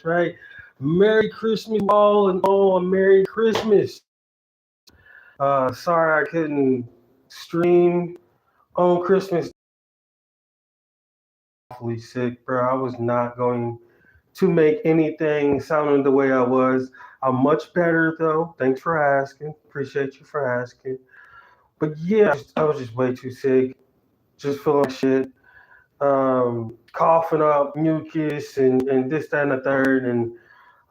right? Merry Christmas, all, and all a Merry Christmas. Sorry I couldn't stream on Christmas. Awfully sick, bro. I was not going to make anything sounding the way I was. I'm much better though. Thanks for asking. Appreciate you for asking. But yeah, I was just way too sick. Just feeling like shit. Coughing up mucus and this, that, and the third. And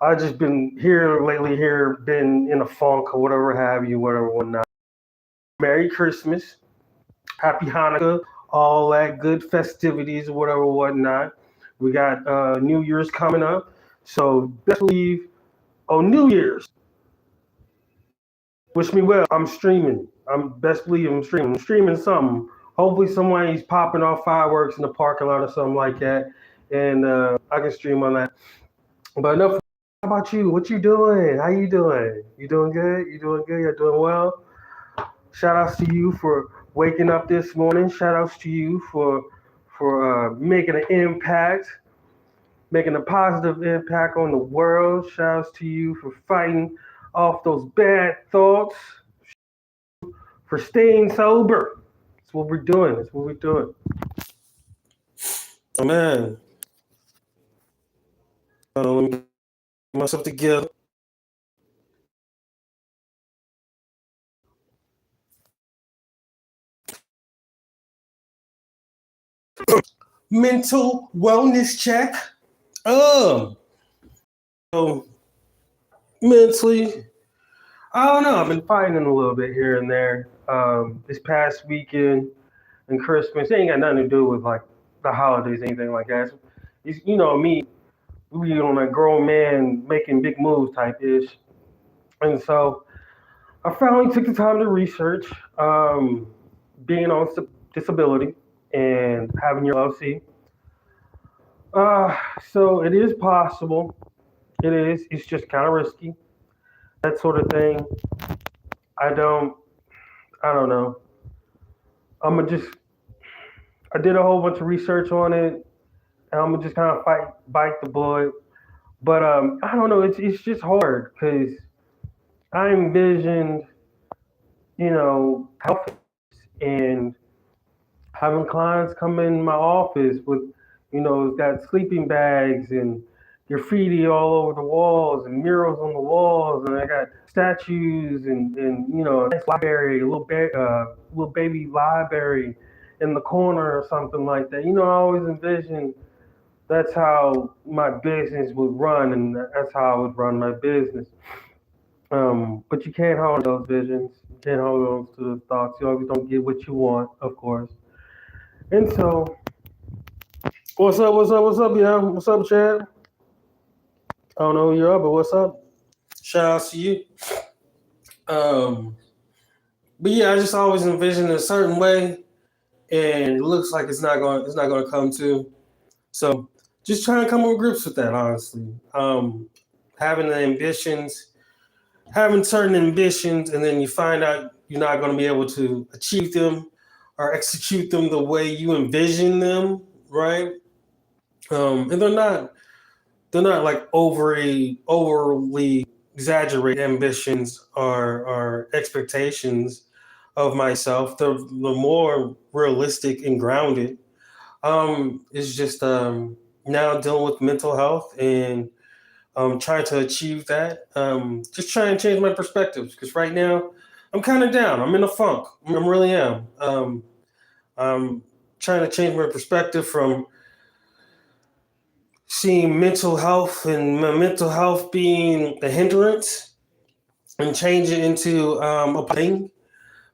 I just been here lately, been in a funk or whatever have you, whatever, whatnot. Merry Christmas, Happy Hanukkah, all that good festivities or whatever, whatnot. We got New Year's coming up. So best believe on New Year's, wish me well. I'm streaming. I'm best believe I'm streaming. I'm streaming something. Hopefully somebody's popping off fireworks in the parking lot or something like that. And I can stream on that. But enough. How about you? What you doing? How you doing? You doing good? You doing good? You're doing well? Shout outs to you for waking up this morning. Shout outs to you for making an impact, making a positive impact on the world. Shout outs to you for fighting off those bad thoughts, for staying sober. That's what we're doing. That's what we're doing. Oh man. Let me get myself together. Mental wellness check. So mentally, I don't know. I've been fighting a little bit here and there. This past weekend and Christmas, it ain't got nothing to do with like the holidays, anything like that. You know me, we on a grown man making big moves type ish, and so I finally took the time to research being on disability and having your LLC. So it is possible. It is. It's just kind of risky. That sort of thing. I don't. I don't know. I'm gonna just. I did a whole bunch of research on it, and I'm gonna just kind of bite the bullet. But I don't know. It's just hard because I envisioned, health and having clients come in my office with, got sleeping bags and graffiti all over the walls and murals on the walls, and I got statues and a nice library, little baby library in the corner or something like that. I always envisioned that's how my business would run, and that's how I would run my business. But you can't hold those visions. You can't hold on to those thoughts. You always don't get what you want, of course. And so, what's up? What's up? What's up, yeah? What's up, Chad? I don't know who you are, but what's up? Shout out to you. Um, but yeah, I just always envisioned a certain way, and it looks like it's not going to come to. So, just trying to come to grips with that, honestly. Having the ambitions, having certain ambitions, and then you find out you're not going to be able to achieve them or execute them the way you envision them, right? And they're not like overly exaggerated ambitions or expectations of myself. They're more realistic and grounded. It's just now dealing with mental health and trying to achieve that. Just trying to change my perspectives because right now I'm kind of down. I'm in a funk. I really am. I'm trying to change my perspective from seeing mental health and my mental health being a hindrance and change it into a thing.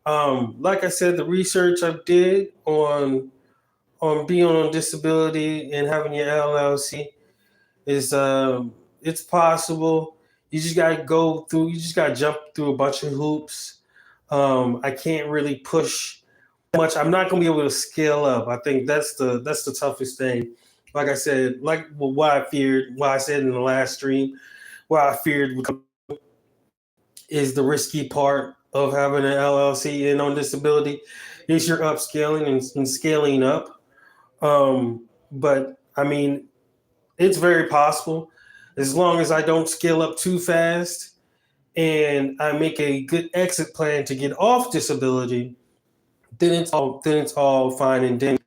Like I said, the research I did on being on disability and having your LLC is it's possible. You just gotta go through. You just gotta jump through a bunch of hoops. I can't really push much. I'm not gonna be able to scale up. I think that's the toughest thing. Like I said, like what I feared, what I said in the last stream, what I feared is the risky part of having an LLC and on disability is you're upscaling and scaling up. But I mean, it's very possible. As long as I don't scale up too fast and I make a good exit plan to get off disability, then it's all fine and dandy.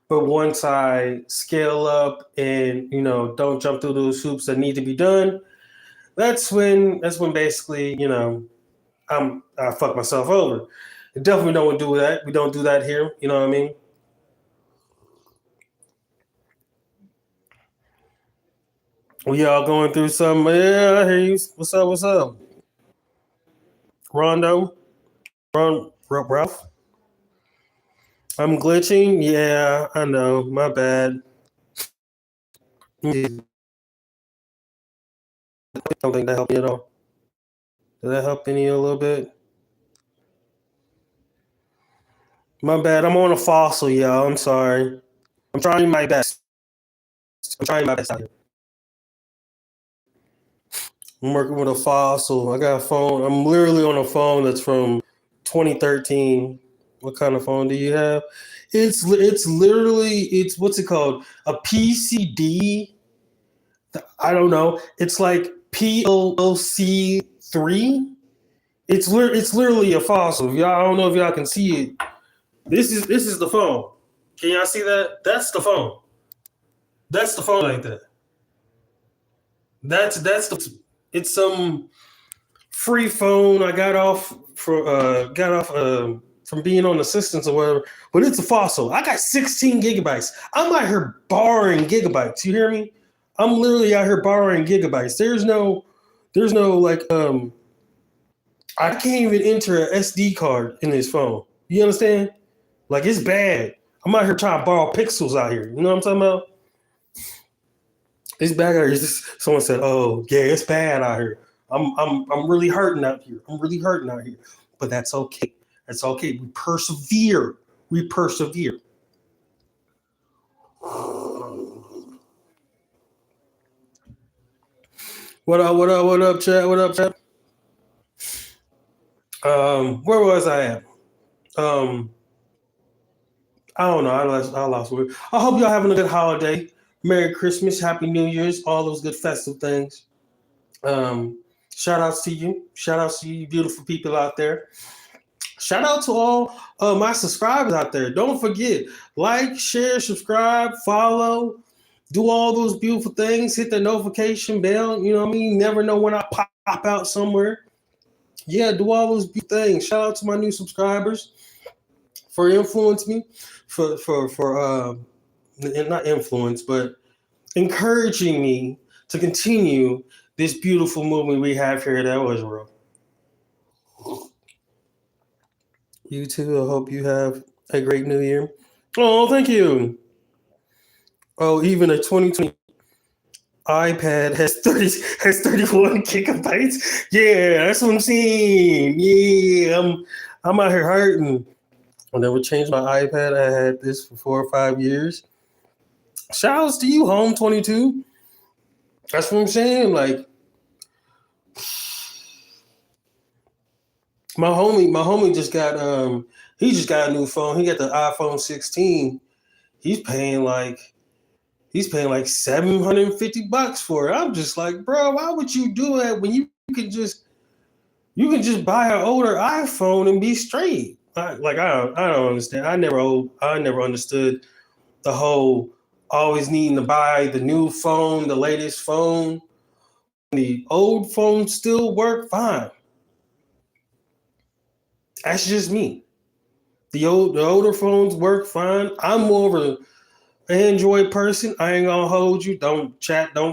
But once I scale up and don't jump through those hoops that need to be done, that's when basically I fuck myself over. Definitely don't do that. We don't do that here. You know what I mean? We all going through something. Yeah, I hear you. What's up? What's up? Rondo, Ralph. I'm glitching. Yeah, I know. My bad. I don't think that helped me at all. Did that help any a little bit? My bad. I'm on a fossil, y'all. I'm sorry. I'm trying my best. I'm trying my best out here. I'm working with a fossil. I got a phone. I'm literally on a phone that's from 2013. What kind of phone do you have? It's literally it's what's it called? A PCD. I don't know. It's like PLC 3. It's literally a fossil. Y'all, I don't know if y'all can see it. This is the phone. Can y'all see that? That's the phone. That's the phone like that. That's the. It's some free phone I got off from being on assistance or whatever. But it's a fossil. I got 16 gigabytes. I'm out here borrowing gigabytes. You hear me? I'm literally out here borrowing gigabytes. There's no like I can't even enter an SD card in this phone. You understand? Like it's bad. I'm out here trying to borrow pixels out here. You know what I'm talking about? It's bad out here. Someone said, "Oh yeah, it's bad out here. I'm really hurting out here. I'm really hurting out here." But that's okay. That's okay. We persevere. We persevere. What up? What up? What up, chat? What up, chat? Where was I at? Um, I don't know. I lost word. I hope y'all having a good holiday. Merry Christmas, Happy New Year's, all those good festive things. Shout outs to you. Shout outs to you, beautiful people out there. Shout out to all my subscribers out there. Don't forget, like, share, subscribe, follow, do all those beautiful things. Hit the notification bell. You know what I mean? Never know when I pop out somewhere. Yeah, do all those things. Shout out to my new subscribers for influencing me, for not influence, but encouraging me to continue this beautiful movement we have here at Israel. You too. I hope you have a great new year. Oh, thank you. Oh, even a 2020 iPad has 31 gigabytes. Yeah, that's what I'm saying. Yeah, I'm out here hurting. I never changed my iPad. I had this for 4 or 5 years. Shout outs to you, Home 22. That's what I'm saying. Like my homie just got a new phone. He got the iPhone 16. He's paying like $750 for it. I'm just like, bro, why would you do that when you can just buy an older iPhone and be straight? I don't understand. I never understood the whole always needing to buy the new phone, the latest phone. The old phones still work fine. That's just me. The older phones work fine. I'm more of an Android person. I ain't gonna hold you. Don't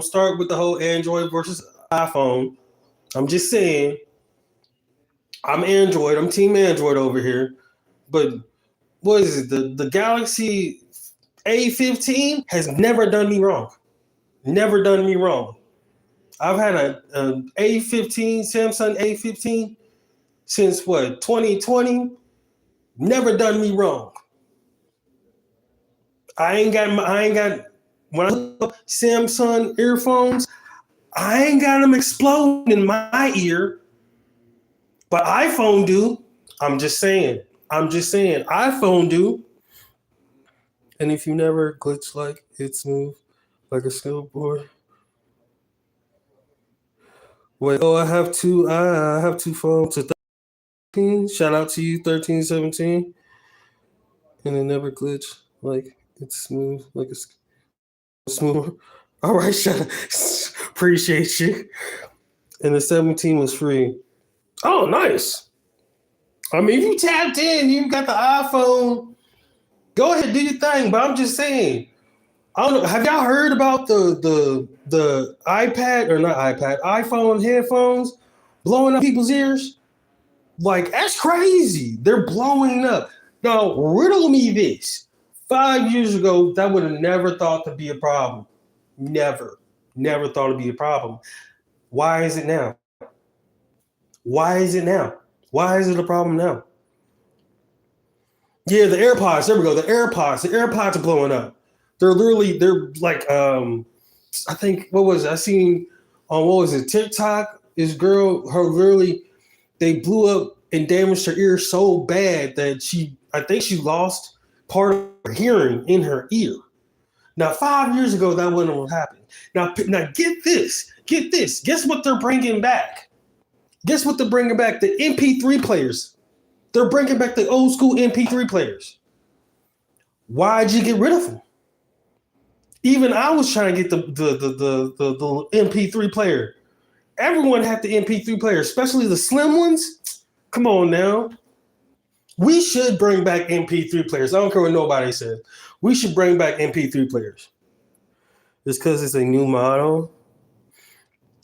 start with the whole Android versus iPhone. I'm just saying, I'm Android. I'm Team Android over here. But what is it? The Galaxy A15 has never done me wrong. Never done me wrong. I've had a A15 Samsung A15 since what 2020. Never done me wrong. I ain't got when I look up Samsung earphones, I ain't got them exploding in my ear, but iPhone do. I'm just saying. iPhone do. And if you never glitch like it's smooth like a skateboard, Wait, oh, I have two. I have two phones. To 13. Shout out to you, 1317. And it never glitch. Like it's smooth. Like it's smooth. All right, shout out. Appreciate you. And the 17 was free. Oh, nice. I mean, if you tapped in, you got the iPhone. Go ahead, do your thing. But I'm just saying. I don't know. Have y'all heard about the iPad or not iPad, iPhone headphones blowing up people's ears? Like that's crazy. They're blowing up. Now, riddle me this. 5 years ago, that would have never thought to be a problem. Never thought to be a problem. Why is it now? Why is it now? Why is it a problem now? Yeah, the AirPods. There we go. The AirPods are blowing up. They're like I think what was it? I seen on what was it, TikTok, this girl, her literally they blew up and damaged her ear so bad that I think she lost part of her hearing in her ear. Now 5 years ago that wouldn't have happened. Now get this. Guess what they're bringing back? Guess what they're bringing back? The MP3 players. They're bringing back the old school MP3 players. Why'd you get rid of them? Even I was trying to get the MP3 player. Everyone had the MP3 player, especially the slim ones. Come on now. We should bring back MP3 players. I don't care what nobody says. We should bring back MP3 players. Just because it's a new model.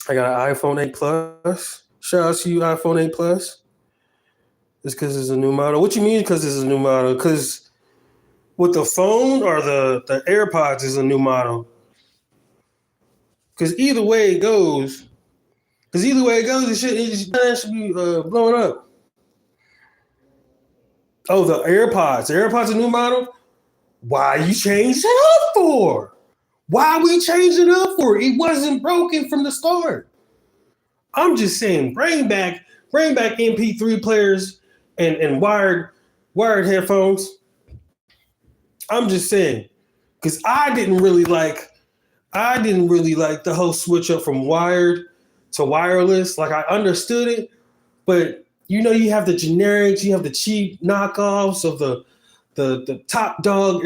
I got an iPhone 8 Plus. Shout out to you, iPhone 8 Plus. It's because it's a new model. What you mean because it's a new model? Because with the phone or the AirPods is a new model? Because either way it goes, it should be blowing up. Oh, the AirPods. The AirPods a new model? Why you changed it up for? Why we changed it up for? It wasn't broken from the start. I'm just saying, bring back MP3 players and wired headphones. I'm just saying, because I didn't really like the whole switch up from wired to wireless. Like I understood it, but you know, you have the generics, you have the cheap knockoffs of the top dog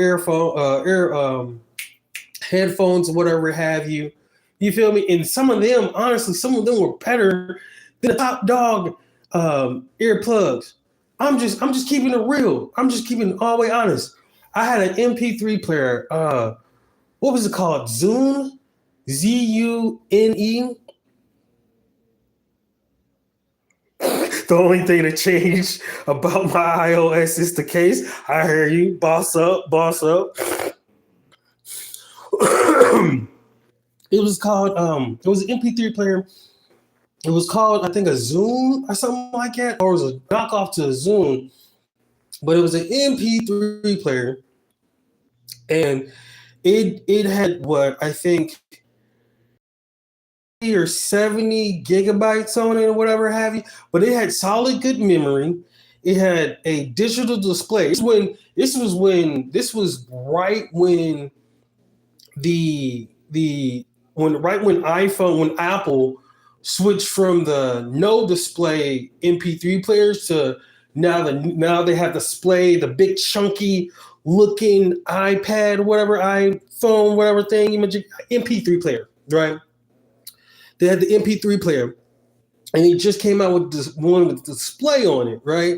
headphones or whatever have you. You feel me? And some of them, honestly, were better than the top dog earplugs. I'm just keeping it real. I'm just keeping it all the way honest. I had an MP3 player. What was it called? Zune? Zune? The only thing that changed about my iOS is the case. I hear you. Boss up. It was called, it was an MP3 player. It was called, I think, a Zune or something like that, or it was a knockoff to a Zune. But it was an MP3 player. And it had what I think or 70 gigabytes on it or whatever have you, but it had solid good memory. It had a digital display. This was right when when Apple switched from the no display MP3 players to now they have display, the big chunky looking iPad, whatever iPhone, whatever thing, MP3 player, right? They had the MP3 player, and he just came out with this one with display on it, right?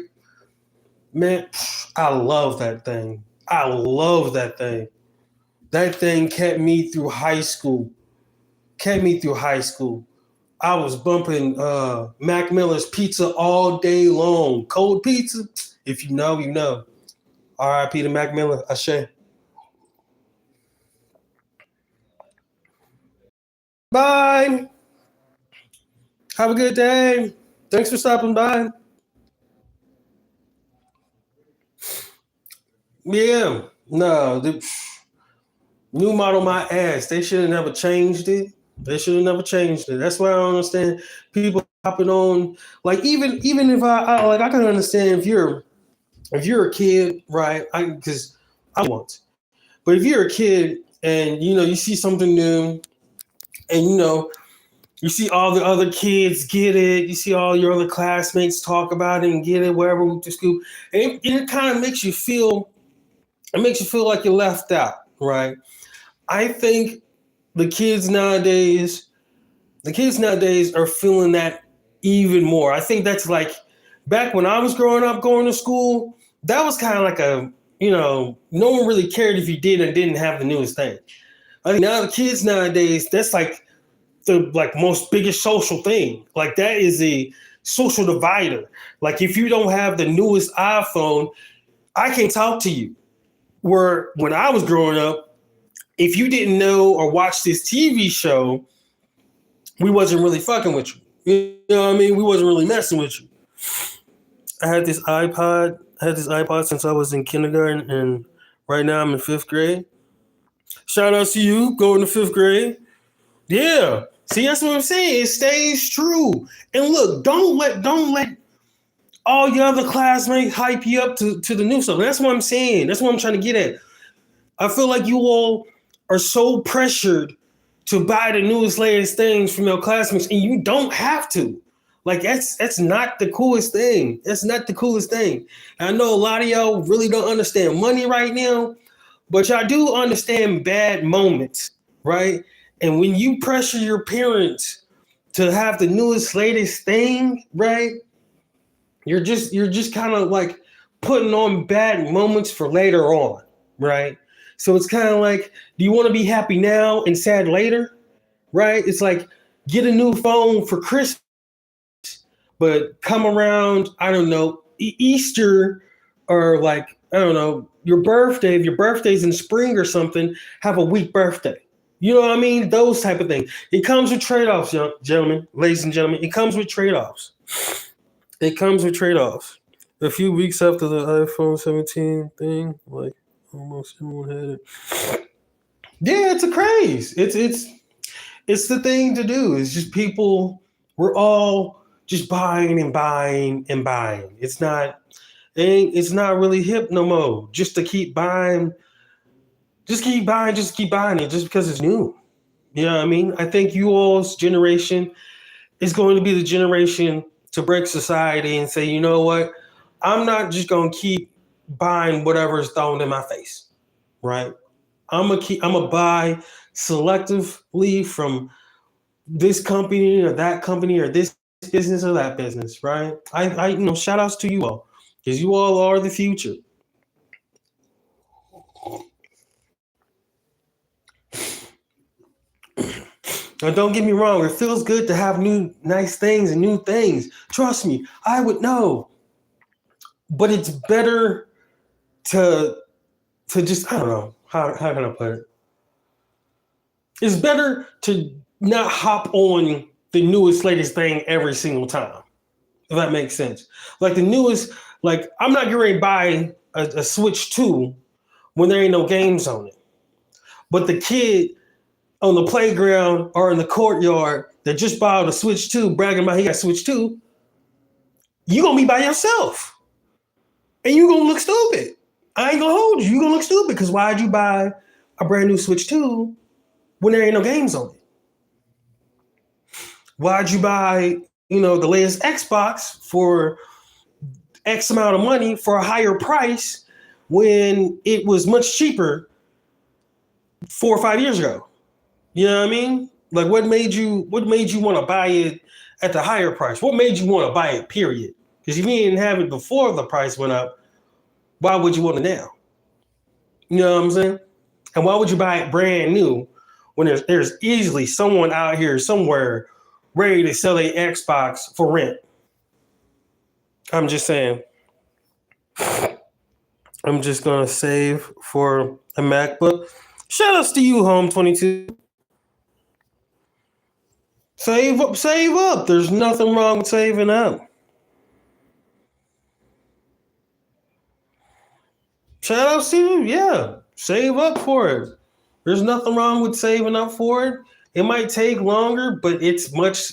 Man, I love that thing. That thing kept me through high school. I was bumping Mac Miller's pizza all day long. Cold pizza, if you know, you know. R.I.P. to Mac Miller. Ashe. Bye. Have a good day. Thanks for stopping by. Yeah. No, the new model my ass. They should have never changed it. That's why I don't understand people hopping on. Like even if I can understand if you're a kid, right? Because I want. But if you're a kid and you know you see something new, and you know You see all the other kids get it. You see all your other classmates talk about it and get it wherever we to school. And it kind of makes you feel. It makes you feel like you're left out, right? I think the kids nowadays are feeling that even more. I think that's like back when I was growing up, going to school. That was kind of like no one really cared if you did or didn't have the newest thing. I think now the kids nowadays, that's like the most biggest social thing. Like that is a social divider. Like if you don't have the newest iPhone, I can't talk to you. Where when I was growing up, if you didn't know or watch this TV show, we wasn't really fucking with you. You know what I mean? We wasn't really messing with you. I had this iPod since I was in kindergarten, and right now I'm in 5th grade. Shout out to you going to 5th grade. Yeah. See, that's what I'm saying. It stays true. And look, don't let all your other classmates hype you up to the new stuff. That's what I'm saying. That's what I'm trying to get at. I feel like you all are so pressured to buy the newest, latest things from your classmates, and you don't have to. Like that's not the coolest thing. That's not the coolest thing. And I know a lot of y'all really don't understand money right now, but y'all do understand bad moments, right? And when you pressure your parents to have the newest, latest thing, right? You're just kind of like putting on bad moments for later on, right? So it's kind of like, do you want to be happy now and sad later, right? It's like get a new phone for Christmas, but come around, I don't know, Easter or like, I don't know, your birthday, if your birthday's in spring or something, have a weak birthday. You know what I mean? Those type of things. It comes with trade-offs, gentlemen, ladies and gentlemen. It comes with trade-offs. It comes with trade-offs. A few weeks after the iPhone 17 thing, like almost everyone had it. Yeah, it's a craze. It's the thing to do. It's just people. We're all just buying and buying and buying. It's not really hip no more. Just to keep buying. Just keep buying it just because it's new. You know what I mean? I think you all's generation is going to be the generation to break society and say, you know what? I'm not just going to keep buying whatever is thrown in my face, right? I'm gonna buy selectively from this company or that company or this business or that business, right? I shout outs to you all because you all are the future. Now, don't get me wrong. It feels good to have new, nice things and new things. Trust me, I would know. But it's better to just, I don't know, how can I put it? It's better to not hop on the newest, latest thing every single time, if that makes sense. Like the newest, like I'm not getting ready to buy a Switch 2 when there ain't no games on it. But the kid on the playground or in the courtyard that just bought a Switch 2, bragging about he got Switch 2, you gonna be by yourself. And you gonna look stupid. I ain't gonna hold you. You gonna look stupid because why'd you buy a brand new Switch 2 when there ain't no games on it? Why'd you buy, the latest Xbox for X amount of money for a higher price when it was much cheaper 4 or 5 years ago? You know what I mean? Like what made you want to buy it at the higher price? What made you want to buy it, period? Because if you didn't have it before the price went up, why would you want it now? You know what I'm saying? And why would you buy it brand new when there's easily someone out here somewhere ready to sell a Xbox for rent? I'm just saying. I'm just going to save for a MacBook. Shout outs to you, Home 22. Save up. There's nothing wrong with saving up. Shout outs to you, yeah. Save up for it. There's nothing wrong with saving up for it. It might take longer, but it's much.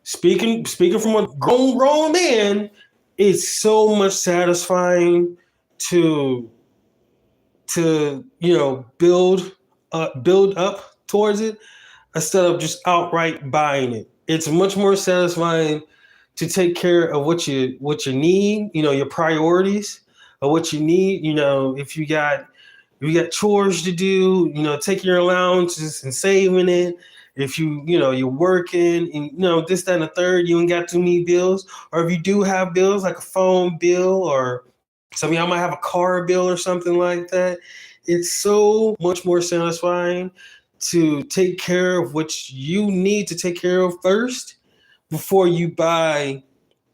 Speaking from a grown man, it's so much satisfying to build up towards it. instead of just outright buying it. It's much more satisfying to take care of what you need, your priorities of what you need. If you got chores to do, taking your allowances and saving it. If you're working and this, that, and the third, you ain't got too many bills. Or if you do have bills like a phone bill or some of y'all might have a car bill or something like that. It's so much more satisfying to take care of what you need to take care of first before you buy,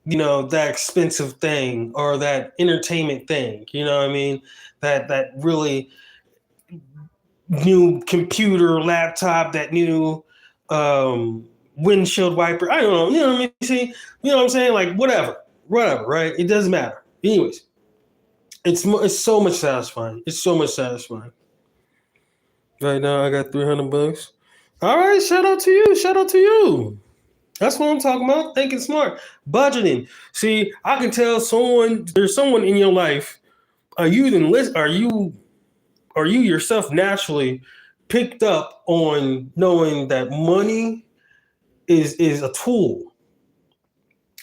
that expensive thing or that entertainment thing. You know what I mean? That really new computer, laptop, that new windshield wiper. I don't know. You know what I mean? See, you know what I'm saying? Like whatever, right? It doesn't matter. Anyways, it's so much satisfying. It's so much satisfying. Right now, I got $300. All right, shout out to you. Shout out to you. That's what I'm talking about. Thinking smart, budgeting. See, I can tell there's someone in your life. Are you yourself naturally picked up on knowing that money is a tool,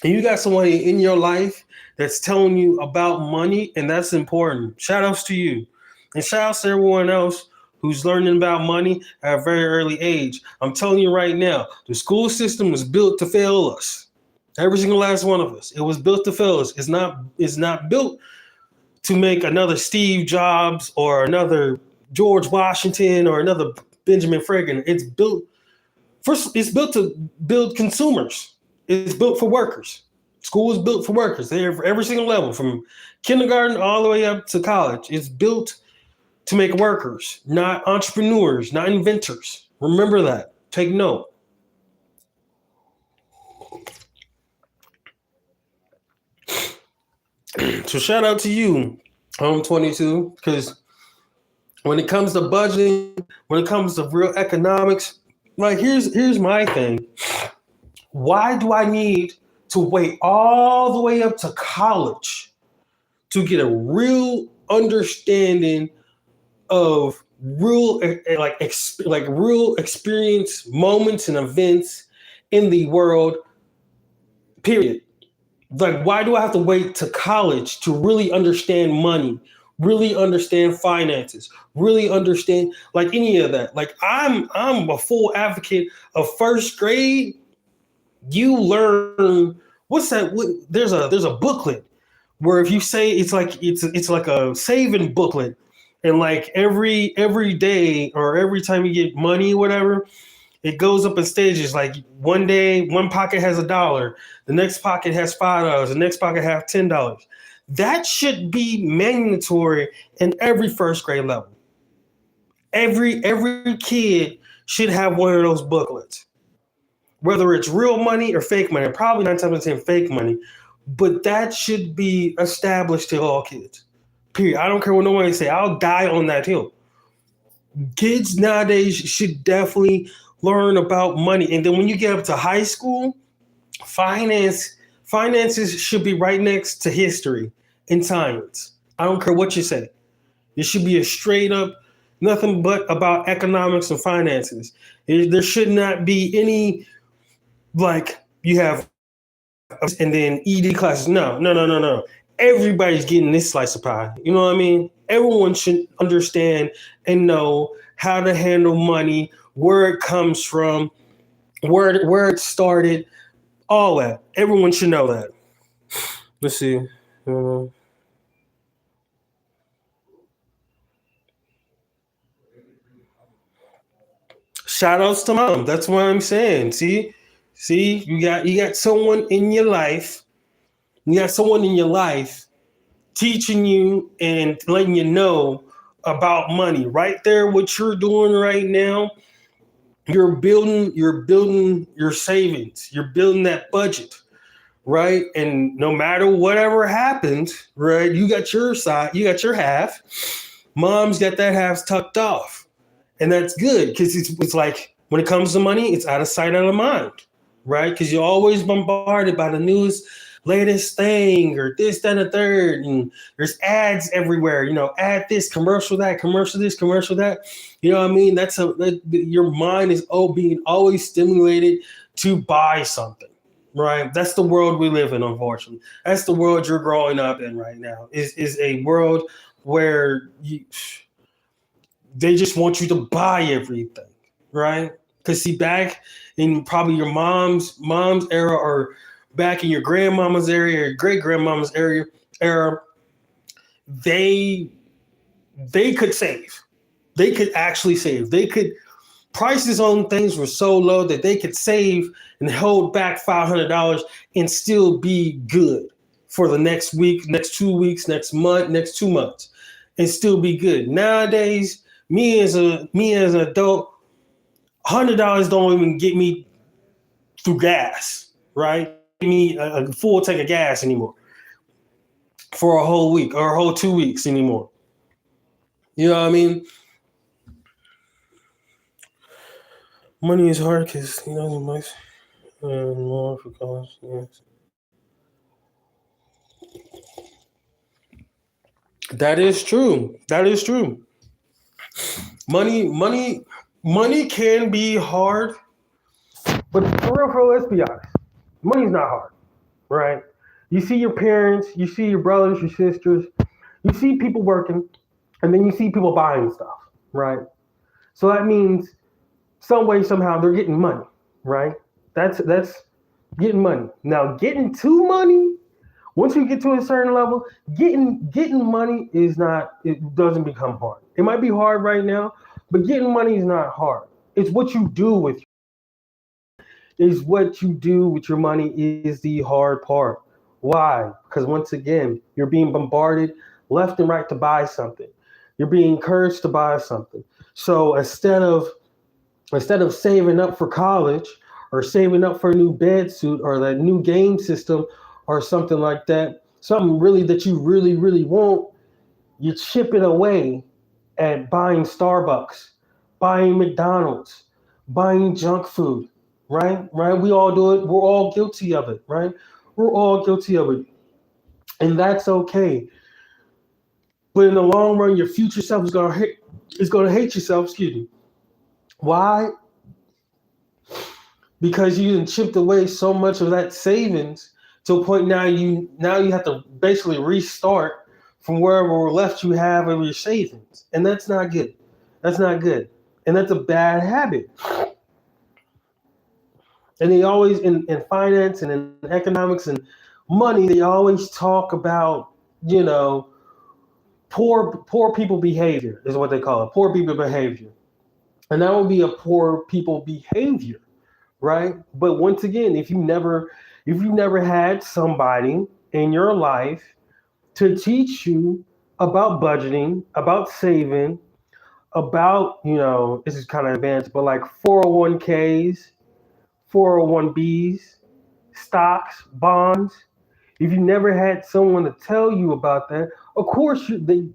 and you got somebody in your life that's telling you about money, and that's important. Shout outs to you, and shout outs to everyone else who's learning about money at a very early age. I'm telling you right now, the school system was built to fail us. Every single last one of us. It was built to fail us. It's not built to make another Steve Jobs or another George Washington or another Benjamin Franklin. It's built to build consumers. It's built for workers. School is built for workers. They're for every single level, from kindergarten all the way up to college. It's built to make workers, not entrepreneurs, not inventors. Remember that. Take note. So shout out to you, Home 22, because when it comes to budgeting, when it comes to real economics, like here's my thing. Why do I need to wait all the way up to college to get a real understanding of real real experience, moments and events in the world, period? Like, why do I have to wait to college to really understand money, really understand finances, really understand like any of that? Like, I'm a full advocate of first grade. You learn what's that? There's a booklet where if you say it's like a saving booklet, and like every day or every time you get money or whatever, it goes up in stages. Like one day, one pocket has $1, the next pocket has $5, the next pocket has $10. That should be mandatory in every first grade level. Every kid should have one of those booklets, whether it's real money or fake money. Probably 9 times out of 10 fake money, but that should be established to all kids. Period. I don't care what nobody say. I'll die on that hill. Kids nowadays should definitely learn about money. And then when you get up to high school, finances should be right next to history and science. I don't care what you say. It should be a straight up nothing but about economics and finances. There should not be any like you have and then ED classes. No. Everybody's getting this slice of pie. You know what I mean? Everyone should understand and know how to handle money, where it comes from, where it started, all that. Everyone should know that. Let's see. Shout outs to mom. That's what I'm saying. See, you got someone in your life. You got someone in your life teaching you and letting you know about money. Right there, what you're doing right now, you're building your savings. You're building that budget, right? And no matter whatever happens, right, you got your side, you got your half. Mom's got that half tucked off. And that's good because it's like when it comes to money, it's out of sight, out of mind, right? Because you're always bombarded by the news latest thing or this, that, and the third. And there's ads everywhere, add this, commercial that, commercial this, commercial that. You know what I mean? Your mind is being always stimulated to buy something, right? That's the world we live in, unfortunately. That's the world you're growing up in right now, is a world where they just want you to buy everything, right? Because see, back in probably your mom's era, or back in your grandmama's era or great grandmama's era, they could save. They could actually save. Prices on things were so low that they could save and hold back $500 and still be good for the next week, next 2 weeks, next month, next 2 months, and still be good. Nowadays, me as an adult, $100 don't even get me through gas, right? Give me a full tank of gas anymore for a whole week or a whole 2 weeks anymore. You know what I mean? Money is hard because much more for college. Yes. That is true. Money can be hard, but for real, let's be honest. Money's not hard, right? You see your parents, you see your brothers, your sisters, you see people working, and then you see people buying stuff, right? So that means some way, somehow, they're getting money, right? That's getting money. Now, getting to money, once you get to a certain level, getting money it doesn't become hard. It might be hard right now, but getting money is not hard. It's what you do with your money is the hard part. Why? Because once again, you're being bombarded left and right to buy something. You're being encouraged to buy something. So instead of saving up for college or saving up for a new bed suit or that new game system or something like that, something really that you really, really want, you chip it away at buying Starbucks, buying McDonald's, buying junk food, right? We all do it. We're all guilty of it, right? We're all guilty of it. And that's okay. But in the long run, your future self is gonna hate yourself, excuse me. Why? Because you done chipped away so much of that savings to a point now you have to basically restart from wherever left you have of your savings. And that's not good. That's not good. And that's a bad habit. And they always, in finance and in economics and money, they always talk about, poor people behavior is what they call it. Poor people behavior. And that would be a poor people behavior, right? But once again, if you never had somebody in your life to teach you about budgeting, about saving, about, this is kind of advanced, but like 401ks, 401bs, stocks, bonds, if you never had someone to tell you about that, of course, the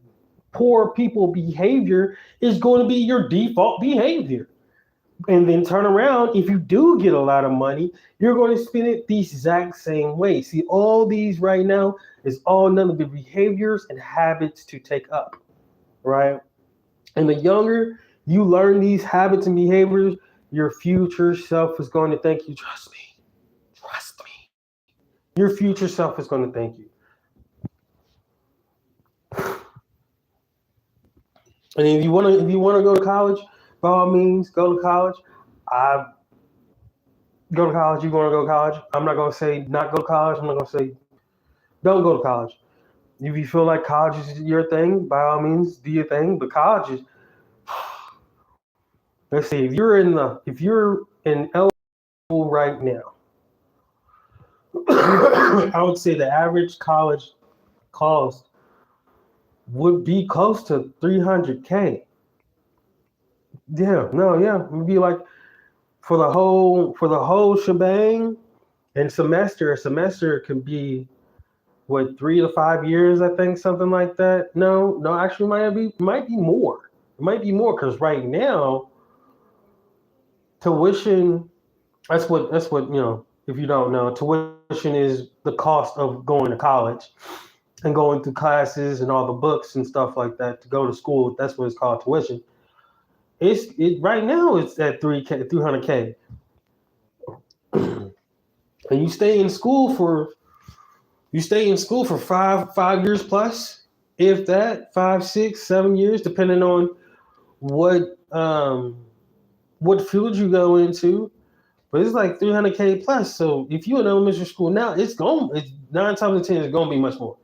poor people behavior is going to be your default behavior. And then turn around, if you do get a lot of money, you're going to spend it the exact same way. See, all these right now is all none of the behaviors and habits to take up, right? And the younger you learn these habits and behaviors, your future self is going to thank you. Trust me. Your future self is going to thank you. And if you want to go to college, by all means, go to college. Go to college. You want to go to college? I'm not going to say not go to college. I'm not going to say don't go to college. If you feel like college is your thing, by all means, do your thing. But college is. Let's see. If you're in elementary school right now, I would say the average college cost would be close to $300K. It would be like for the whole shebang. And a semester can be what, 3 to 5 years, I think, something like that. No, actually might be more. It might be more because right now tuition, that's what If you don't know, tuition is the cost of going to college and going through classes and all the books and stuff like that to go to school. That's what it's called, tuition. It right now it's at 300K, and you stay in school for 5 years plus, if that 5, 6, 7 years, depending on what what field you go into. But it's like 300K plus. So if you're in elementary school now, it's 9 times out of 10 it's gonna be much more.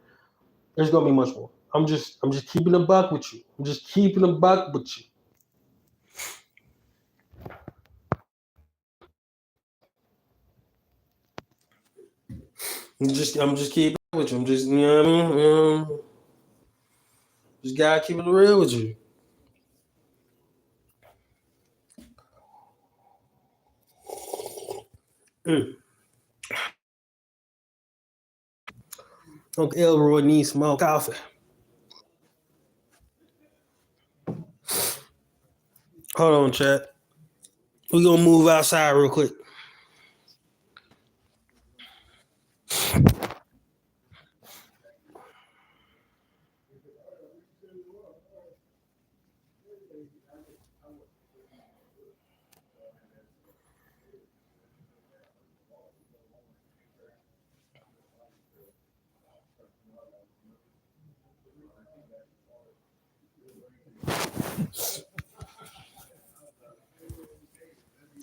There's gonna be much more. I'm just keeping a buck with you. I'm just keeping a buck with you. I'm just keeping it with you. I'm just, you know what I mean? Just gotta keep it real with you. Mm. Uncle Elroy needs some more coffee. Hold on, chat. We gonna move outside real quick.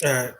All right.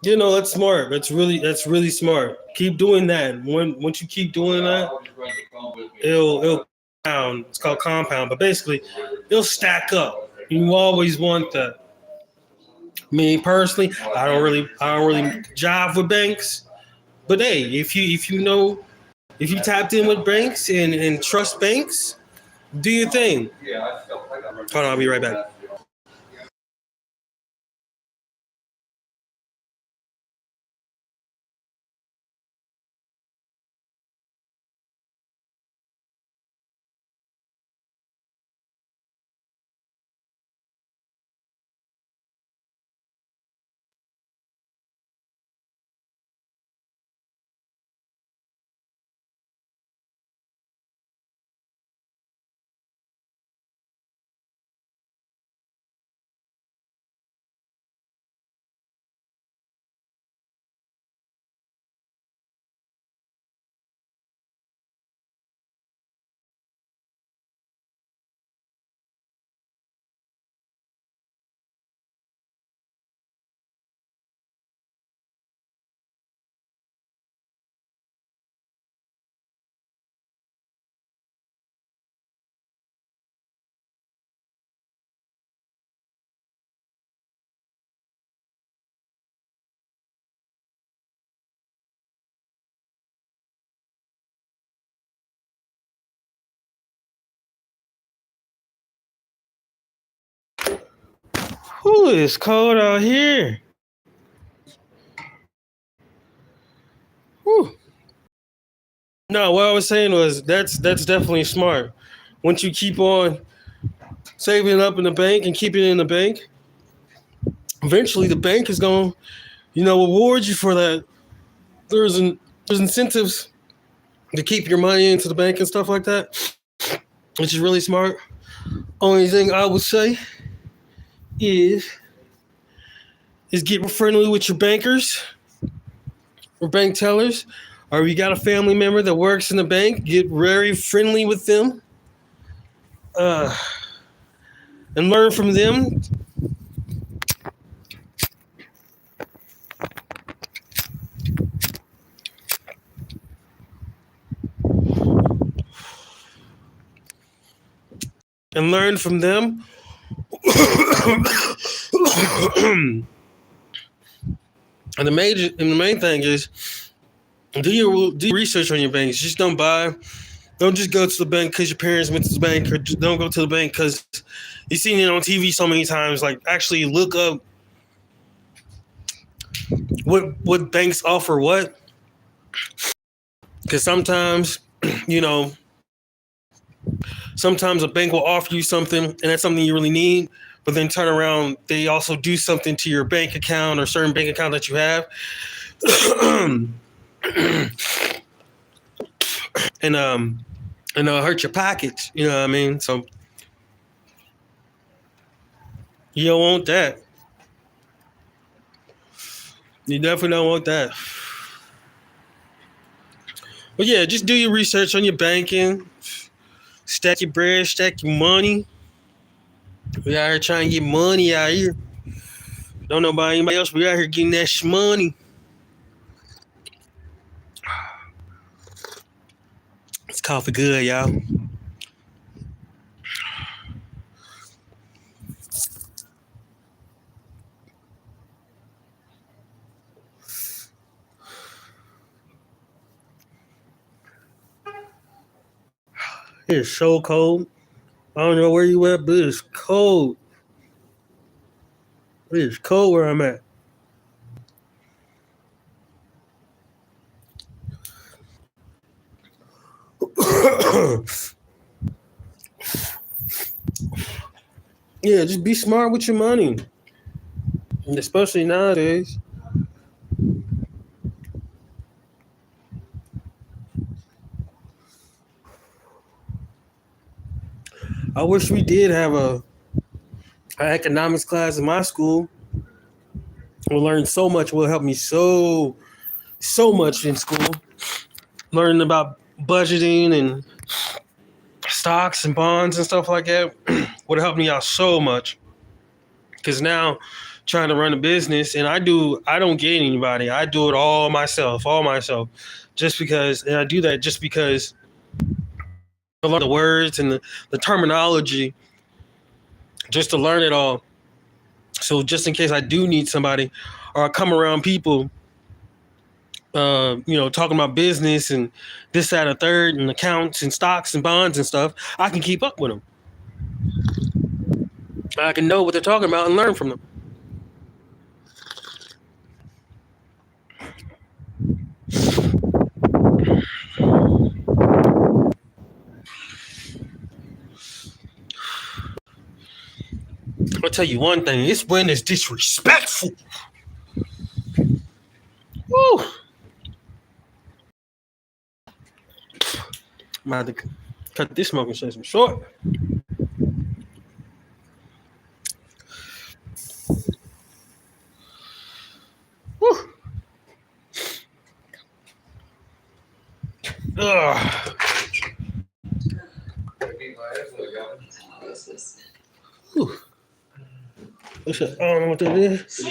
You know, that's smart. That's really smart. Keep doing that. Once you keep doing that, it'll compound. It's called compound, but basically, it'll stack up. You always want that. Me personally, I don't really jive with banks. But hey, if you tapped in with banks and trust banks, do your thing. Hold on, I'll be right back. Ooh, it's cold out here. Whew. No, what I was saying was that's definitely smart. Once you keep on saving it up in the bank and keeping it in the bank, eventually the bank is going to, reward you for that. There's incentives to keep your money into the bank and stuff like that, which is really smart. Only thing I would say is get friendly with your bankers or bank tellers, or if you got a family member that works in the bank, get very friendly with them, uh, and learn from them. And learn from them. And the main thing is do your research on your banks. Just don't just go to the bank because your parents went to the bank, or don't go to the bank because you've seen it on TV so many times. Like, actually look up what banks offer what, because sometimes you know sometimes a bank will offer you something and that's something you really need, but then turn around, they also do something to your bank account or certain bank account that you have. and hurt your pockets, you know what I mean? So you don't want that. You definitely don't want that. But yeah, just do your research on your banking. Stack your bread, stack your money. We out here trying to get money out here. Don't know about anybody else. We out here getting that money. It's coffee good, y'all. It's so cold. I don't know where you at, but it's cold. It's cold where I'm at. Yeah, just be smart with your money, especially nowadays. I wish we did have an economics class in my school. We learned so much. Will help me so much in school. Learning about budgeting and stocks and bonds and stuff like that would help me out so much. Because now, trying to run a business, and I don't get anybody. I do it all myself, just because, and I do that just because I learn the words and the terminology, just to learn it all. So just in case I do need somebody, or I come around people, talking about business and this, that, and a third, and accounts and stocks and bonds and stuff, I can keep up with them. I can know what they're talking about and learn from them. I'll tell you one thing, this win is disrespectful. Woo! I'm about to cut this smoking session short. Woo! Ugh. Whew. I don't know what that is.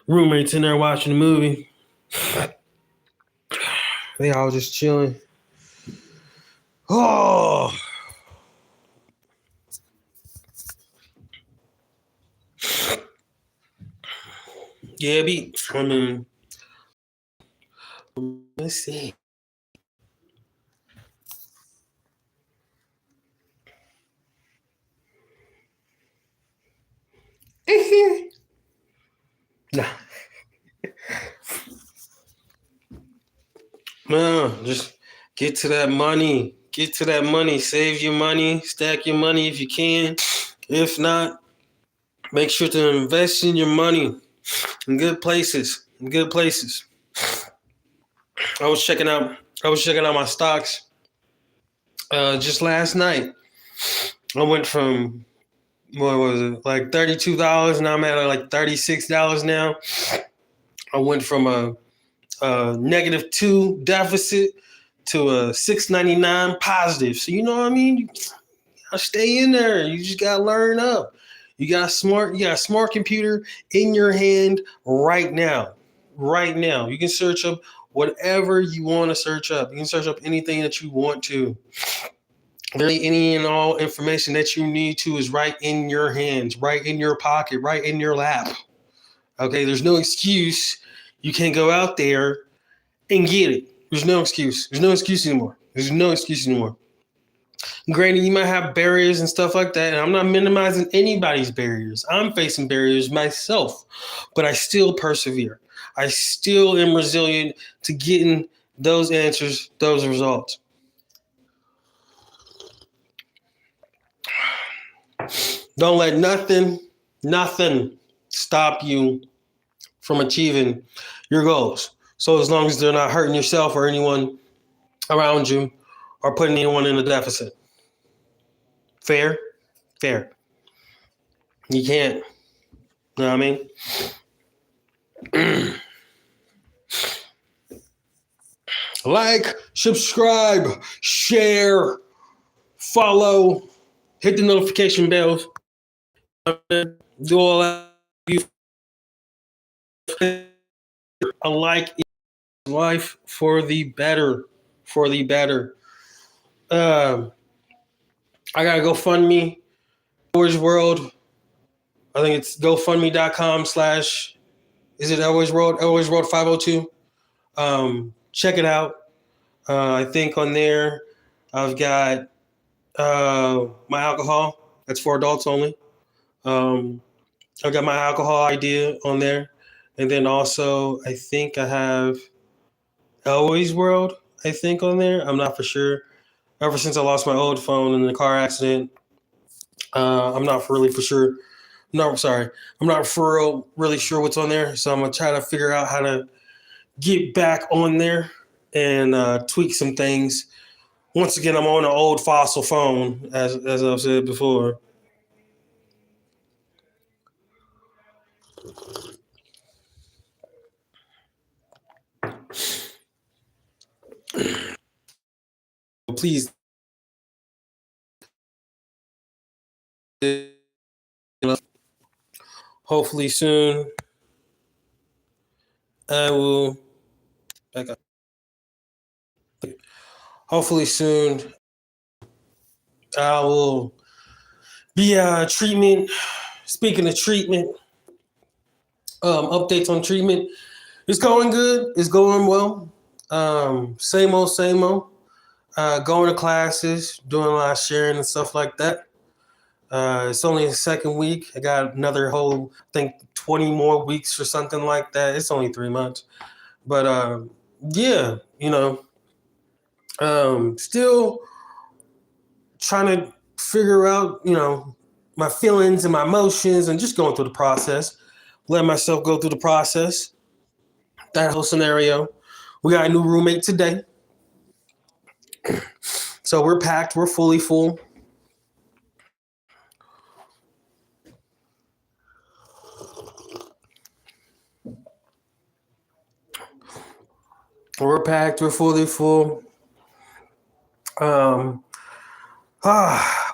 Roommates in there watching the movie. They all just chilling. Oh. Yeah, let's see. Nah. Man, just get to that money. Get to that money. Save your money. Stack your money if you can. If not, make sure to invest in your money in good places. I was checking out my stocks just last night. I went from, what was it, like $32, and I'm at like $36 now. I went from a -2 deficit to a $6.99 positive. So you know what I mean? You gotta stay in there. You just gotta learn up. You got a smart computer in your hand right now. Right now. You can search up whatever you want to search up. You can search up anything that you want to. Really, any and all information that you need to is right in your hands, right in your pocket, right in your lap. Okay, there's no excuse. You can't go out there and get it. There's no excuse. There's no excuse anymore. Granted, you might have barriers and stuff like that, and I'm not minimizing anybody's barriers. I'm facing barriers myself, but I still persevere. I still am resilient to getting those answers, those results. Don't let nothing stop you from achieving your goals. So as long as they're not hurting yourself or anyone around you or putting anyone in a deficit. Fair. You can't. You know what I mean? Like, subscribe, share, follow, hit the notification bells. Do all that. A like life for the better. For the better. Um, I gotta GoFundMe. Always World. I think it's GoFundMe.com/ is it Always World? Always World 502. Check it out. I think on there I've got my alcohol. That's for adults only. Um, I got my alcohol idea on there, and then also I think I have Always World. I think on there. I'm not for sure. Ever since I lost my old phone in the car accident, I'm not really for sure. No, sorry, I'm not for real, really sure what's on there. So I'm gonna try to figure out how to get back on there and tweak some things. Once again, I'm on an old fossil phone, as I've said before. Please, hopefully soon, I will back up. Hopefully soon, I will be treatment. Speaking of treatment, updates on treatment. It's going good. It's going well. Same old, same old. Going to classes, doing a lot of sharing and stuff like that. It's only the second week. I got another whole, I think, 20 more weeks or something like that. It's only 3 months. But yeah, still trying to figure out, my feelings and my emotions and just going through the process. Let myself go through the process. That whole scenario. We got a new roommate today. So we're packed. We're fully full. We're packed. We're fully full.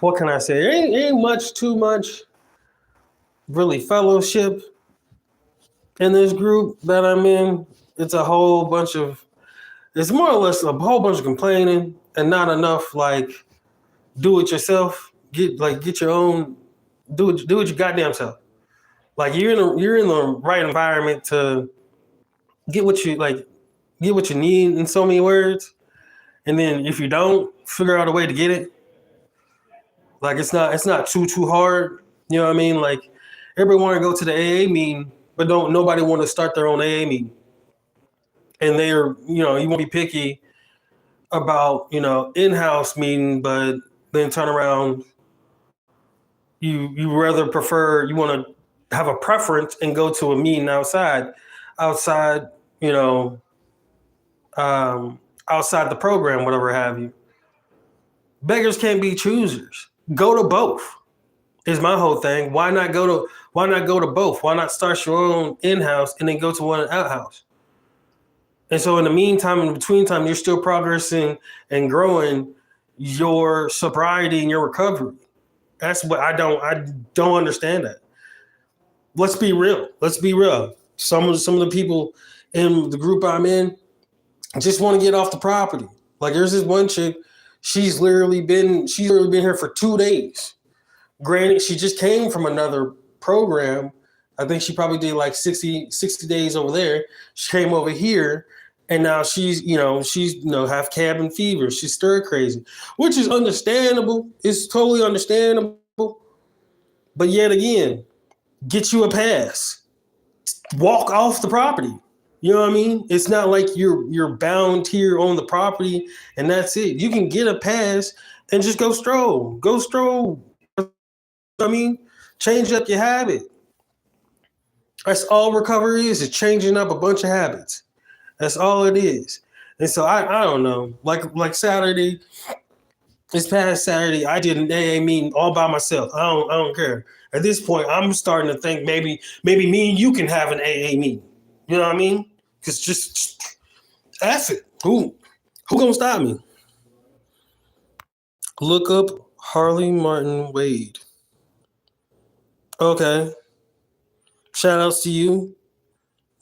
What can I say? Ain't much, too much, really fellowship in this group that I'm in. It's a whole bunch of, it's more or less a whole bunch of complaining and not enough like do it yourself. Get your own, do it your goddamn self. Like you're in the right environment to get what you like, get what you need in so many words. And then if you don't, figure out a way to get it. Like it's not too hard. You know what I mean? Like everybody want to go to the AA meeting, but don't nobody want to start their own AA meeting. And they're you won't be picky about in-house meeting, but then turn around you rather prefer you want to have a preference and go to a meeting outside you know outside the program, whatever have you. Beggars can't be choosers. Go to both is my whole thing. Why not go to both? Why not start your own in-house and then go to one out-house? And so in the meantime, in between time, you're still progressing and growing your sobriety and your recovery. That's what I don't understand that. Let's be real. Let's be real. Some of the people in the group I'm in just want to get off the property. Like there's this one chick, she's literally been here for 2 days. Granted, she just came from another program. I think she probably did like 60 days over there. She came over here and now she's have cabin fever. She's stir crazy, which is understandable. It's totally understandable. But yet again, get you a pass. Walk off the property. You know what I mean? It's not like you're bound here on the property and that's it. You can get a pass and just go stroll. Go stroll. I mean, change up your habit. That's all recovery is changing up a bunch of habits. That's all it is. And so I don't know. Like Saturday, this past Saturday, I did an AA meeting all by myself. I don't care. At this point, I'm starting to think maybe me and you can have an AA meeting. You know what I mean? Because just F it. Who gonna stop me? Look up Harley Martin Wade. Okay. Shout outs to you,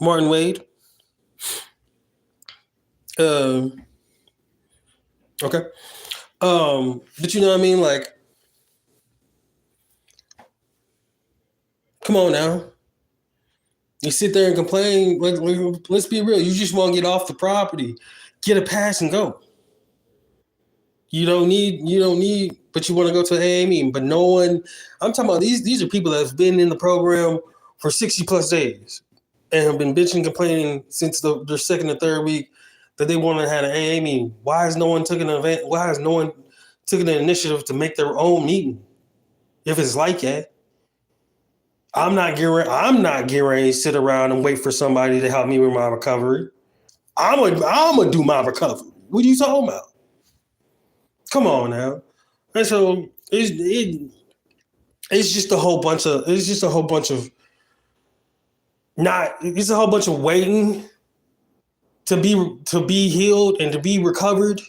Martin Wade. Okay. But you know what I mean? Like, come on now. You sit there and complain. Let's be real. You just want to get off the property, get a pass and go. You don't need, but you want to go to an AA meeting. But no one, I'm talking about these are people that have been in the program for 60 plus days and have been bitching, complaining since their second or third week that they want to have an AA meeting. Why has no one taken an event? Why has no one taken an initiative to make their own meeting? If it's like that, I'm not getting ready to sit around and wait for somebody to help me with my recovery. I'm gonna do my recovery. What are you talking about? Come on now. And so it's just a whole bunch of waiting to be healed and to be recovered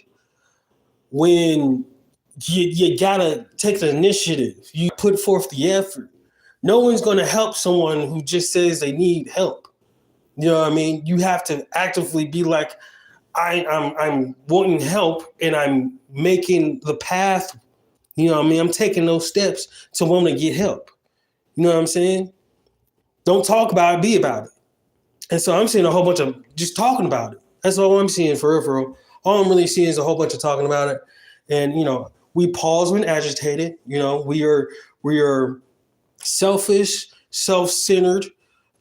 when you gotta take the initiative. You put forth the effort. No one's gonna help someone who just says they need help. You know what I mean? You have to actively be like, I'm wanting help and I'm making the path. You know what I mean? I'm taking those steps to want to get help. You know what I'm saying? Don't talk about it, be about it. And so I'm seeing a whole bunch of just talking about it. That's all I'm seeing for real. All I'm really seeing is a whole bunch of talking about it. And, we pause when agitated. We are selfish, self-centered,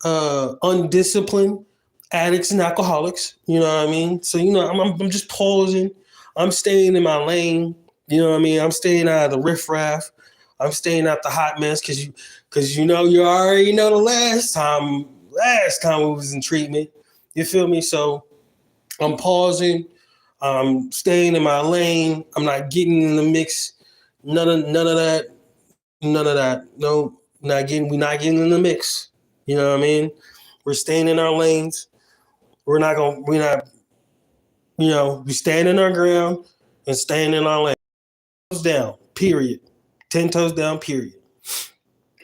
undisciplined addicts and alcoholics. You know what I mean? So, I'm just pausing. I'm staying in my lane. You know what I mean? I'm staying out of the riffraff. I'm staying out the hot mess because you already know the last time we was in treatment. You feel me? So I'm pausing. I'm staying in my lane. I'm not getting in the mix. None of that. No, we're not getting in the mix. You know what I mean? We're staying in our lanes. We stand in our ground and staying in our lane. Toes down, period. 10 toes down, period.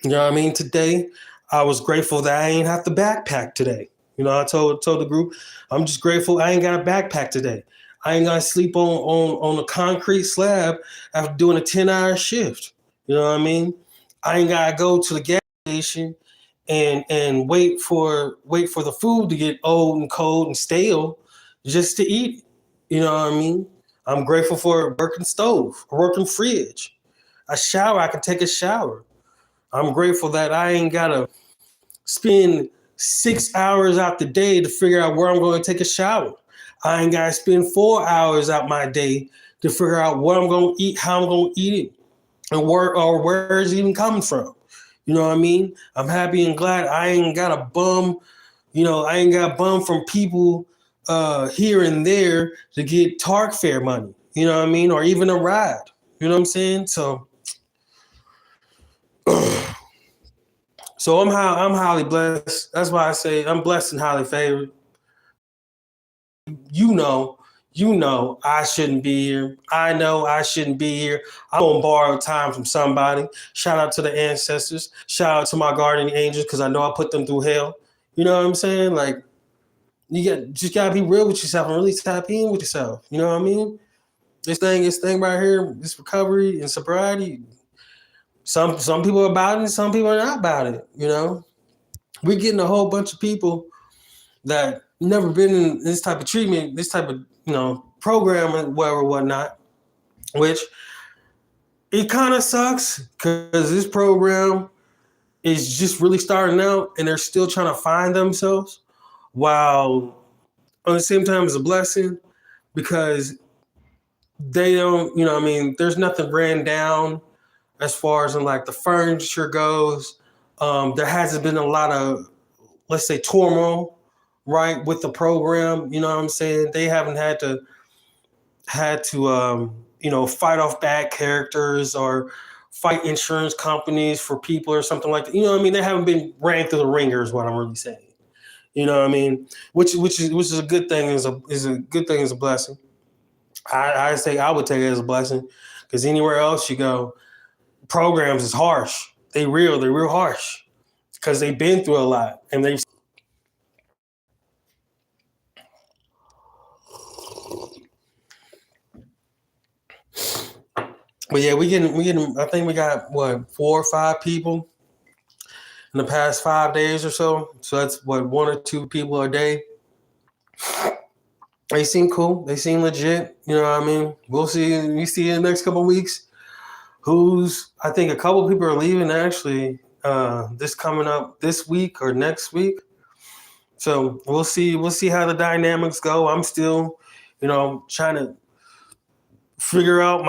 You know what I mean? Today, I was grateful that I ain't have to backpack today. I told the group, I'm just grateful I ain't got a backpack today. I ain't got to sleep on a concrete slab after doing a 10-hour shift. You know what I mean? I ain't got to go to the gas station and wait for the food to get old and cold and stale just to eat it. You know what I mean? I'm grateful for a working stove, a working fridge, a shower. I can take a shower. I'm grateful that I ain't got to spend 6 hours out the day to figure out where I'm going to take a shower. I ain't got to spend 4 hours out my day to figure out what I'm going to eat, how I'm going to eat it, and where it's even coming from. You know what I mean? I'm happy and glad I ain't got a bum. I ain't got bum from people here and there to get Tark fare money. You know what I mean? Or even a ride. You know what I'm saying? So I'm highly blessed. That's why I say I'm blessed and highly favored. You know I shouldn't be here. I know I shouldn't be here. I'm gonna borrow time from somebody. Shout out to the ancestors. Shout out to my guardian angels because I know I put them through hell. You know what I'm saying? Like just gotta be real with yourself and really tap in with yourself. You know what I mean? This thing right here, this recovery and sobriety. Some people are about it, and some people are not about it. We're getting a whole bunch of people that never been in this type of treatment, this type of program and whatnot. Which it kind of sucks because this program is just really starting out, and they're still trying to find themselves. While on the same time, it's a blessing because they don't. There's nothing ran down. As far as in like the furniture goes, there hasn't been a lot of, let's say, turmoil, right, with the program. You know what I'm saying? They haven't had to fight off bad characters or fight insurance companies for people or something like that. You know what I mean? They haven't been ran through the ringer is what I'm really saying. You know what I mean? Which is a good thing, is a good thing, is a blessing. I say I would take it as a blessing because anywhere else you go, programs is harsh. They're real harsh because they've been through a lot and But yeah, we getting. I think we got what 4 or 5 people in the past 5 days or so. So that's what 1 or 2 people a day. They seem cool. They seem legit. You know what I mean? We'll see. We see in the next couple of weeks I think a couple of people are leaving actually. This coming up this week or next week. So we'll see. We'll see how the dynamics go. I'm still, trying to figure out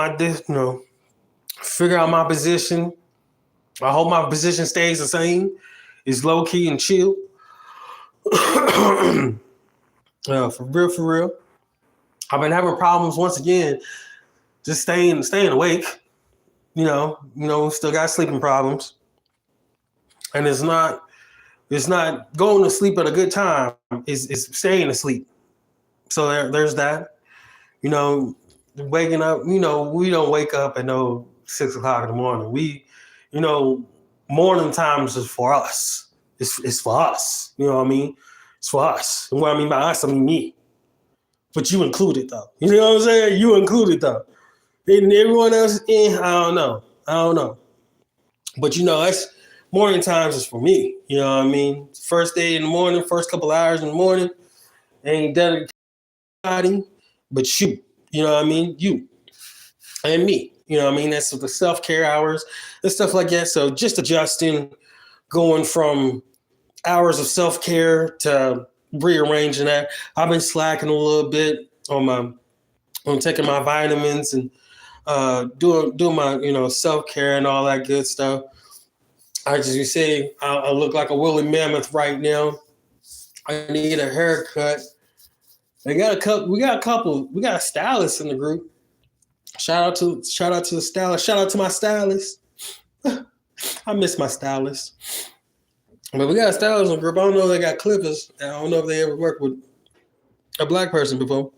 figure out my position. I hope my position stays the same. It's low key and chill. For real. I've been having problems once again, just staying awake. Still got sleeping problems, and it's not going to sleep at a good time. It's staying asleep. So there's that. Waking up. We don't wake up at 6 o'clock in the morning. Morning times is for us. It's for us. You know what I mean? It's for us. And what I mean by us, I mean me. But you included though. You know what I'm saying? You included though. And everyone else, I don't know. But that's morning times is for me. You know what I mean? First day in the morning, first couple hours in the morning, ain't dedicated to anybody but you. You know what I mean? You and me. You know what I mean? That's the self-care hours and stuff like that. So just adjusting, going from hours of self-care to rearranging that. I've been slacking a little bit on taking my vitamins and doing my self-care and all that good stuff. As you say, I look like a woolly mammoth right now. I need a haircut. We got a stylist in the group. Shout out to the stylist. Shout out to my stylist. I miss my stylist. But we got a stylist in the group. I don't know if they got clippers. I don't know if they ever worked with a black person before.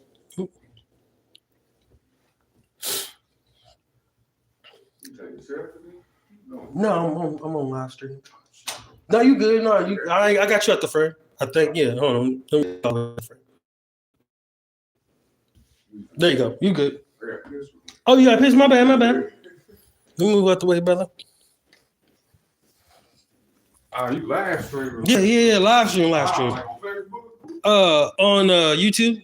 No, I'm on live stream. No, you good? No, I got you at the front. I think, yeah. Hold on. There you go. You good? Oh, you got piss? My bad. Let me move out the way, brother. You live streaming? Yeah. Live stream. Like on Facebook? On YouTube.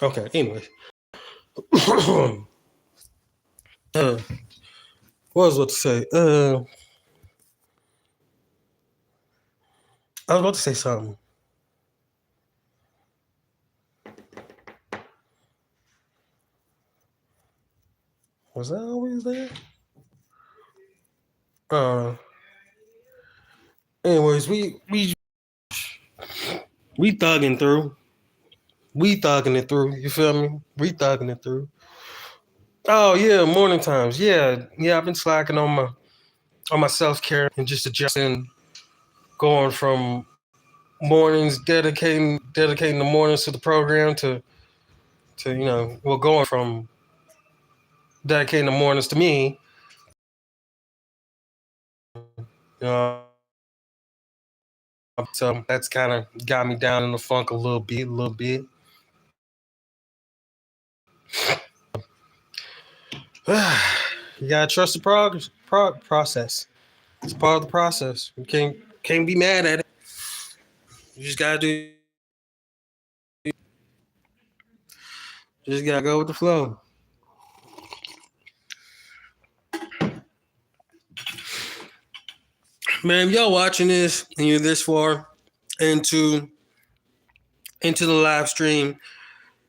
Okay, anyway. What was I about to say? I was about to say something. Was that always there? Anyways, we thugging through. We thugging it through. You feel me? We thugging it through. Oh yeah, morning times. Yeah. I've been slacking on my self-care and just adjusting, going from mornings, dedicating the mornings to the program to going from dedicating the mornings to me. So that's kind of got me down in the funk a little bit. You gotta trust the process. It's part of the process. You can't be mad at it. You just gotta go with the flow. Man, if y'all watching this and you're this far into the live stream,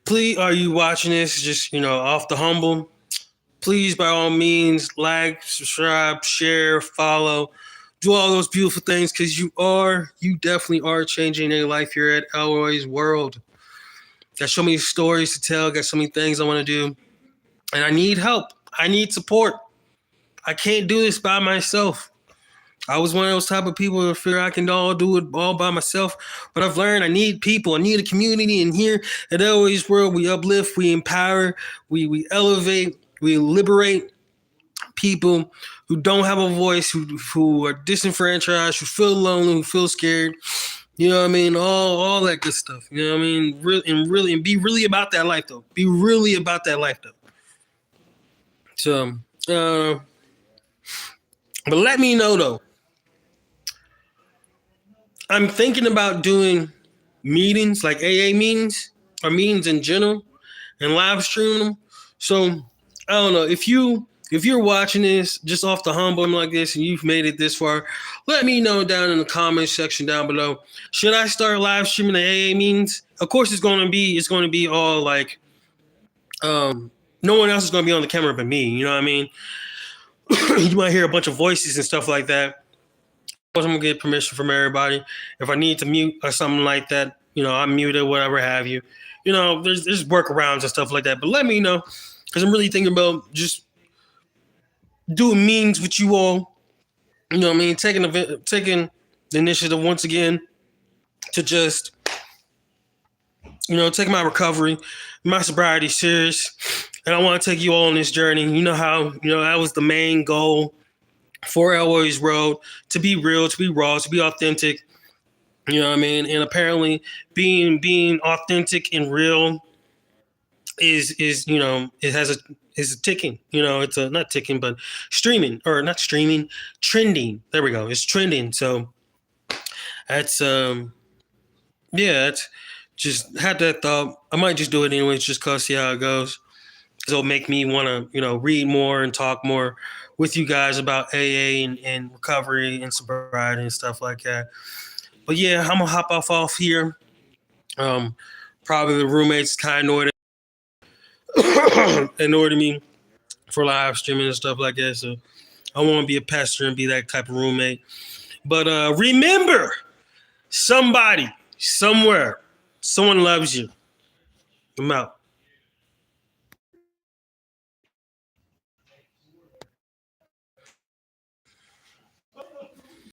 please, are you watching this just off the humble? Please, by all means, like, subscribe, share, follow, do all those beautiful things because you definitely are changing your life here at Elroy's World. Got so many stories to tell, got so many things I want to do, and I need help. I need support. I can't do this by myself. I was one of those type of people that figure I can all do it all by myself. But I've learned I need people. I need a community. And here at Elway's World, we uplift, we empower, we elevate, we liberate people who don't have a voice, who are disenfranchised, who feel lonely, who feel scared. You know what I mean? All that good stuff. You know what I mean? Really, and be really about that life though. Be really about that life though. So, but let me know though. I'm thinking about doing meetings like AA meetings or meetings in general and live streaming them. So I don't know if you're watching this just off the humble like this and you've made it this far, let me know down in the comments section down below. Should I start live streaming the AA meetings? Of course, it's going to be all like, no one else is going to be on the camera but me. You know what I mean? You might hear a bunch of voices and stuff like that. I'm gonna get permission from everybody. If I need to mute or something like that, you know, I'm muted, whatever have you. You know, there's workarounds and stuff like that. But let me know, because I'm really thinking about just doing meetings with you all. You know what I mean? Taking the initiative once again to just, you know, take my recovery, my sobriety serious. And I want to take you all on this journey. You know how, you know, that was the main goal for Elway's Road, to be real, to be raw, to be authentic. You know what I mean? And apparently being authentic and real is you know, is a ticking, you know, it's a not ticking, but trending. There we go. It's trending. So that's it's just had that thought. I might just do it anyways, just cause see how it goes. It'll make me want to, you know, read more and talk more with you guys about AA and recovery and sobriety and stuff like that. But yeah, I'm gonna hop off here. Probably the roommates kind of annoyed me for live streaming and stuff like that. So I want to be a pastor and be that type of roommate. But remember, somebody, somewhere, someone loves you. I'm out.